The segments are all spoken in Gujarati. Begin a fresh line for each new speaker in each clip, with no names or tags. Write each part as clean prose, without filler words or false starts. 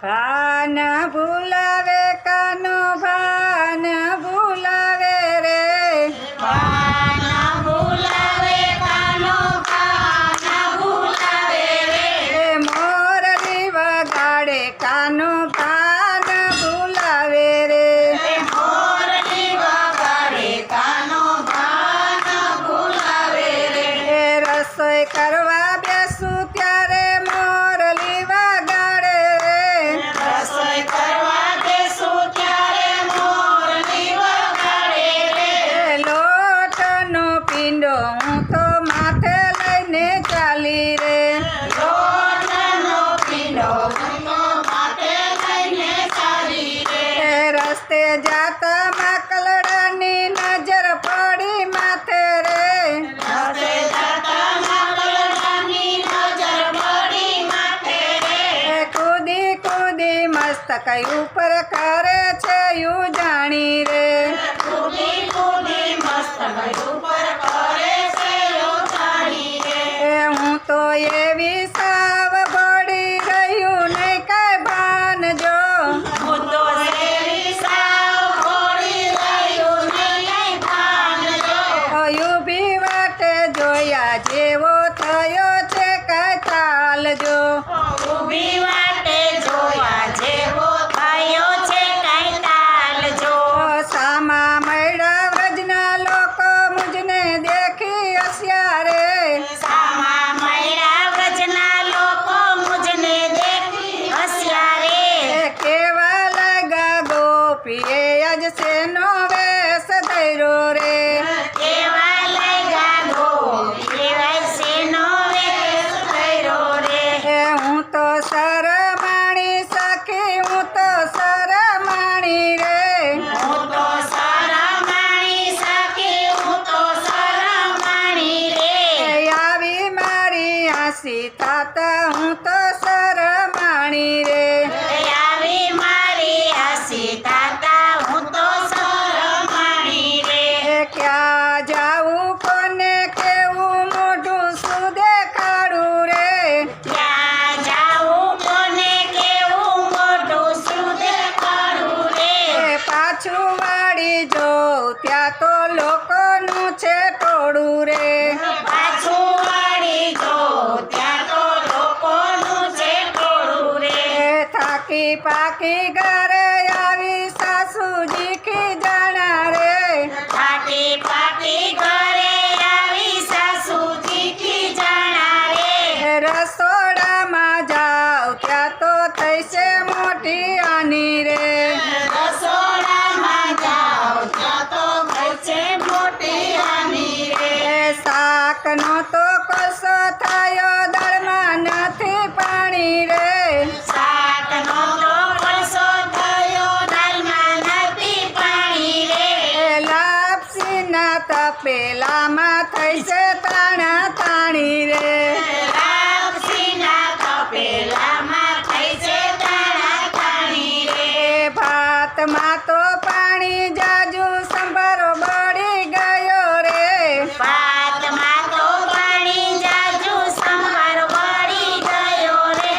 ભાન ભૂલાવે કાનો ભાન ભૂલાવે રે
ભાન ભૂલાવે કાનો ભાન ભૂલાવે રે
મોરલી વગાડે કાનો ભાન ભૂલાવે રે
મોરલી વગાડે કાનો ભાન ભૂલાવે રે
રસોઈ કરવા બેસું ત્યારે મોરલી વગાડે રે
રસોઈ કરવા બેસું ત્યારે મોરલી વગાડે રે
લોટનો પીંડો હું તો માથે લઈને ચાલી રે
લોટનો પીંડો હું માથે લઈને ચાલી રે
રસ્તે જાતા માકલડાની નજર પડી માથે રે
રસ્તે જતા માકલડાની નજર પડી માથે રે
કૂદી કૂદી મસ્તક ઉપર કરે છે યુ જાણી રે
કૂદી કૂદી મસ્તક ઉપર કરે છે યોજાણી રે
હું તો એવી સાવ ભળી રહ્યું નહીં કઈ ભાન જો
હું તો શેરી સાવ ઘોડી રહ્યું નહીં ભાન જો
ઊભી વાટે જોયા જેવો થયો છે કઈ ચાલજો
ઊભી વાટે જોયા જેવો થયો છે કાંઈ તાલજો
સામા મળ્યા વ્રજના લોકો મુજને દેખી હસ્યા રે
સામા મળ્યા વ્રજના લોકો મુજને દેખી હસ્યા રે
કેવા લાગા ગોપીએ આજ શેનો વેશ ધર્યો રે
કેવા લાગ્યા ગોપીએ શેનો વેશ ધર્યો રે
હું તો શરમાણી સખી હું તો શરમાણી રે
હું તો શરમાણી સખી હું તો શરમાણી રે
આવી મારી હાસી તાતા હું તો શરમાણી રે
આવી મારી હસી તાતા હું તો શરમાણી રે
ક્યાં જાવું કોને કેવું મોઢું શું દેખાડું રે
ક્યાં જાવું કોને કેવું મોઢું શું દેખાડું રે
પાછું વાળી જોઉં ત્યાં તો લોકોનું છે ટોળું રે
પાછું વાળી જો ત્યાં તો લોકોનું છે ટોળું રે
થાકી પાકી ઘરે આવી સાસુજી ખીજાણા રે
થાકી પાકી ઘરે આવી સાસુજી ખીજાણા રે
રસોડામાં જાઉં ત્યાં તો થઈશે મોટી આની રે
રસોડામાં જાઓ ત્યાં તો ભાઈ છે મોટી હાની રે
શાકનો તો કસો થયો દળમાં નથી પાણી રે
શાકનો તો કોલસો થયો દાલમાં નથી પાણી રે
લાપસીના તપેલામાં થઈશે તાણા તાણી રે
લાપસીના તપેલામાં થઈ છે તાણા તાણી રે
ભાતમાં તો પાણી જાજુ સંભારો બળી ગયો રે
ભાતમાં તો પાણી જાજુ સંભાર વળી ગયો રે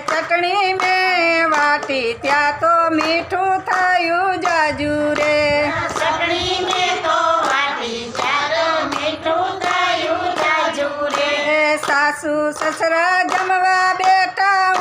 ચટણી મેં વાટી ત્યાં તો મીઠું થયું જાજુ રે
ચટણી મેં તો વાટી ત્યારે મીઠું થયું જાજુ રે
સાસુ સસરા જમવા બેઠા